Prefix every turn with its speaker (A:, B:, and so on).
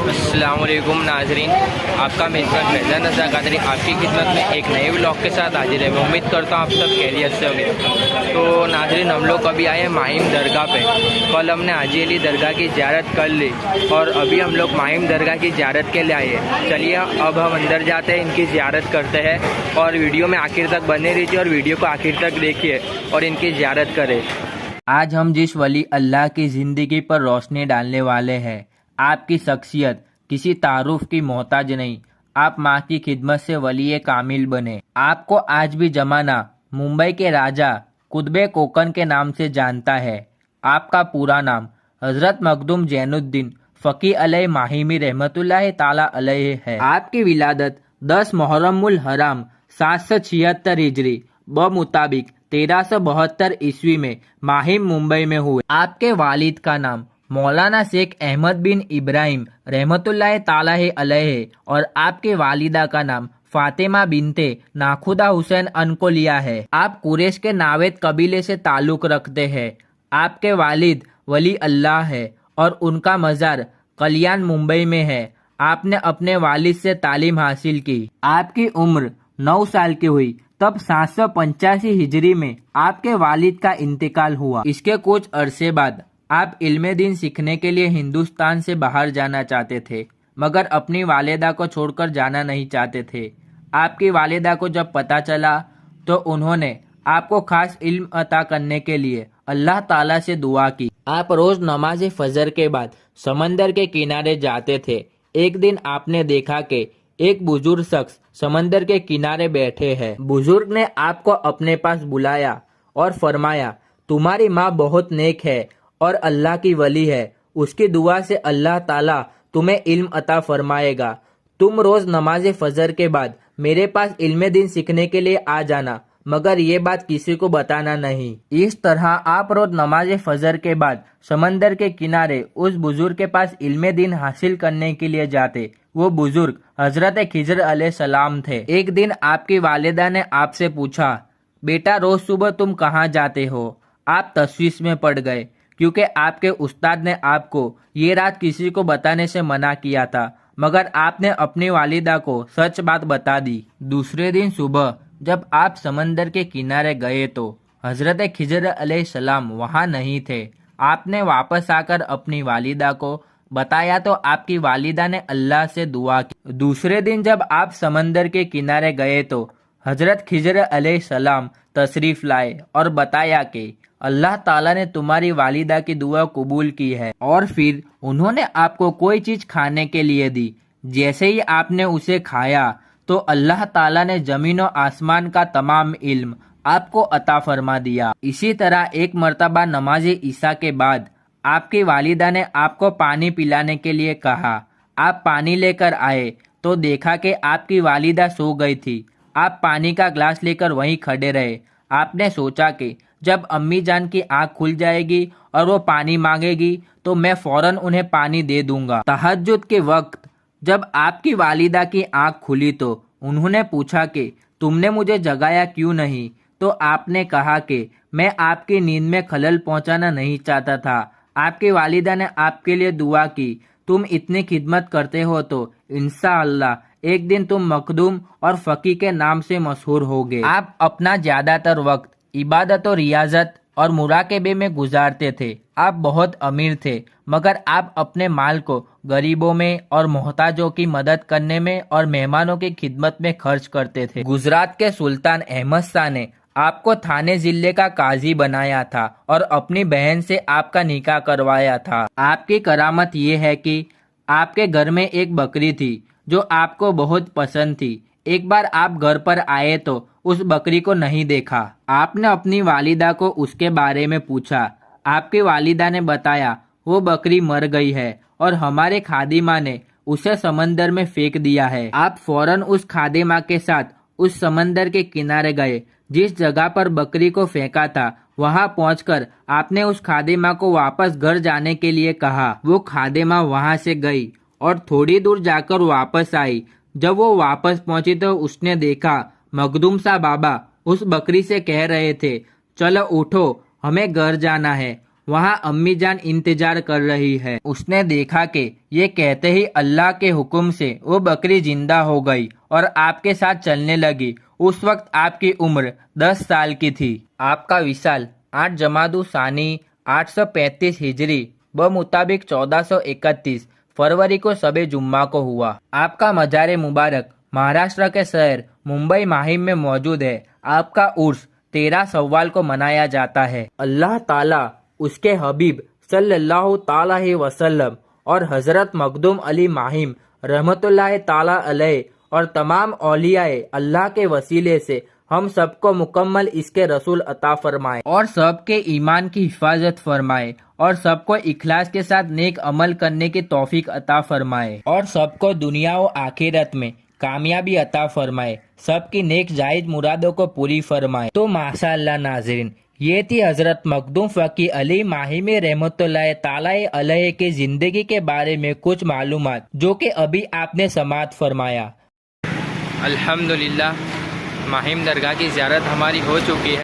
A: अस्सलामुअलैकुम नाजरीन, आपका मेज़बान फैज़ान रज़ा कादरी आपकी खिदमत में एक नए व्लॉग के साथ हाजिर है। मैं उम्मीद करता हूँ आप सब खैरियत से होंगे। तो नाजरीन, हम लोग अभी आए हैं माहिम दरगाह पे। कल हमने हाजी अली दरगाह की ज़ियारत कर ली और अभी हम लोग माहिम दरगाह की ज़ियारत के लिए आए हैं। चलिए अब हम अंदर जाते हैं, इनकी ज़ियारत करते हैं और वीडियो में आखिर तक बने रहिए और वीडियो को आखिर तक देखिए और इनकी ज़ियारत करें। आज हम जिस वली अल्लाह की ज़िंदगी पर रोशनी डालने वाले हैं, आपकी शख्सियत किसी तारुफ की मोहताज नहीं। आप माँ की खिदमत से वली कामिल बने। आपको आज भी जमाना मुंबई के राजा कुतुबे कोकन के नाम से जानता है। आपका पूरा नाम हजरत मखदूम जैनुद्दीन फ़की अलैहि माहिमी रहमतुल्लाह ताला अलैहि है। आपकी विलादत 10 मुहर्रमुल हराम 776 हिजरी मुताबिक 1372 ईस्वी में माहिम मुंबई में हुए। आपके वालिद का नाम मौलाना शेख अहमद बिन इब्राहिम रहमतुल्लाह ताला अलैहि और आपके वालिदा का नाम फातिमा बिनते नाखुदा हुसैन अन को लिया है। आप कुरैश के नावेद कबीले से ताल्लुक रखते हैं। आपके वालिद वली अल्लाह है और उनका मज़ार कल्याण मुंबई में है। आपने अपने वालिद से तालीम हासिल की। आपकी उम्र 9 साल की हुई तब 785 हिजरी में आपके वालिद का इंतकाल हुआ। इसके कुछ अरसे बाद आप इल्मे दीन सीखने के लिए हिंदुस्तान से बाहर जाना चाहते थे, मगर अपनी वालिदा को छोड़कर जाना नहीं चाहते थे। आपकी वालिदा को जब पता चला तो उन्होंने आपको खास इल्म अता करने के लिए अल्लाह ताला से दुआ की। आप रोज नमाज फजर के बाद समंदर के किनारे जाते थे। एक दिन आपने देखा कि एक बुजुर्ग शख्स समंदर के किनारे बैठे हैं। बुजुर्ग ने आपको अपने पास बुलाया और फरमाया, तुम्हारी माँ बहुत नेक है और अल्लाह की वली है। उसकी दुआ से अल्लाह ताला तुम्हें इल्म अता फरमाएगा। तुम रोज नमाज फजर के बाद मेरे पास इल्मे दीन सीखने के लिए आ जाना, मगर ये बात किसी को बताना नहीं। इस तरह आप रोज नमाज फजर के बाद समंदर के किनारे उस बुजुर्ग के पास इल्मे दीन हासिल करने के लिए जाते। वो बुजुर्ग हजरत खिजर अलैहिस्सलाम थे। एक दिन आपकी वालिदा ने आपसे पूछा, बेटा रोज सुबह तुम कहाँ जाते हो? आप तशवीश में पड़ गए क्योंकि आपके उस्ताद ने आपको ये रात किसी को बताने से मना किया था, मगर आपने अपनी वालिदा को सच बात बता दी। दूसरे दिन सुबह जब आप समंदर के किनारे गए तो हजरत खिजर अलैहिस्सलाम वहाँ नहीं थे। आपने वापस आकर अपनी वालिदा को बताया तो आपकी वालिदा ने अल्लाह से दुआ की। दूसरे दिन जब आप समंदर के किनारे गए तो हजरत खिजर अलैहिस्सलाम तशरीफ लाए और बताया कि अल्लाह ताला ने तुम्हारी वालिदा की दुआ कबूल की है। और फिर उन्होंने आपको कोई चीज खाने के लिए दी। जैसे ही आपने उसे खाया तो अल्लाह ताला ने जमीन और आसमान का तमाम इल्म आपको अता फरमा दिया। इसी तरह एक मर्तबा नमाज ईशा के बाद आपकी वालिदा ने आपको पानी पिलाने के लिए कहा। आप पानी लेकर आए तो देखा कि आपकी वालिदा सो गई थी। आप पानी का ग्लास लेकर वहीं खड़े रहे। आपने सोचा कि जब अम्मी जान की आंख खुल जाएगी और वो पानी मांगेगी तो मैं फौरन उन्हें पानी दे दूंगा। तहज्जुद के वक्त जब आपकी वालिदा की आंख खुली तो उन्होंने पूछा कि तुमने मुझे जगाया क्यों नहीं? तो आपने कहा कि मैं आपकी नींद में खलल पहुंचाना नहीं चाहता था। आपकी वालिदा ने आपके लिए दुआ की। तुम इतनी खिदमत करते हो तो इंशाअल्लाह एक दिन तुम मखदूम और फ़की के नाम से मशहूर होगे। आप अपना ज्यादातर वक्त इबादत और रियाजत और मुराकबे में गुजारते थे। आप बहुत अमीर थे, मगर आप अपने माल को गरीबों में और मोहताजों की मदद करने में और मेहमानों की खिदमत में खर्च करते थे। गुजरात के सुल्तान अहमद शाह ने आपको थाने जिले का काजी बनाया था और अपनी बहन से आपका निकाह करवाया था। आपकी करामत ये है कि आपके घर में एक बकरी थी जो आपको बहुत पसंद थी। एक बार आप घर पर आए तो उस बकरी को नहीं देखा। आपने अपनी वालिदा को उसके बारे में पूछा। आपकी वालिदा ने बताया वो बकरी मर गई है और हमारे खादिमा ने उसे समंदर में फेंक दिया है। आप फौरन उस खादिमा के साथ उस समंदर के किनारे गए। जिस जगह पर बकरी को फेंका था वहां पहुंचकर आपने उस खादिमा को वापस घर जाने के लिए कहा। वो खादिमा वहां से गई और थोड़ी दूर जाकर वापस आई। जब वो वापस पहुंची तो उसने देखा मखदूम सा बाबा उस बकरी से कह रहे थे, चलो उठो हमें घर जाना है। वहाँ अम्मी जान इंतजार कर रही है। उसने देखा कि ये कहते ही अल्लाह के हुक्म से वो बकरी जिंदा हो गई और आपके साथ चलने लगी। उस वक्त आपकी उम्र 10 साल की थी। आपका विशाल 8 जमादु सानी 835 हिजरी मुताबिक 1431 फरवरी को सबे जुम्मा को हुआ। आपका मज़ार मुबारक महाराष्ट्र के शहर मुंबई माहिम में मौजूद है। आपका उर्स 13 सव्वाल को मनाया जाता है। अल्लाह ताला उसके हबीब सल्लल्लाहु ताला अलैहि वसल्लम और हज़रत मखदूम अली माहिम रहमतुल्लाह ताला अलैह और तमाम औलियाए अल्लाह के वसीले से हम सबको मुकम्मल इसके रसूल अता फरमाए और सबके ईमान की हिफाजत फरमाए और सबको इखलास के साथ नेक अमल करने की तौफीक अता फरमाए और सबको दुनिया और आखिरत में कामयाबी अता फरमाए, सबकी नेक जायज मुरादों को पूरी फरमाए। तो माशाअल्लाह नाज़रीन, ये थी हज़रत मखदूम फ़की अली माहिमी रहमतुल्लाह ताला अलैह की ज़िंदगी के बारे में कुछ मालूमात जो कि अभी आपने समाअत फरमाया। अल्हम्दुलिल्लाह माहिम दरगाह की ज़ियारत हमारी हो चुकी है।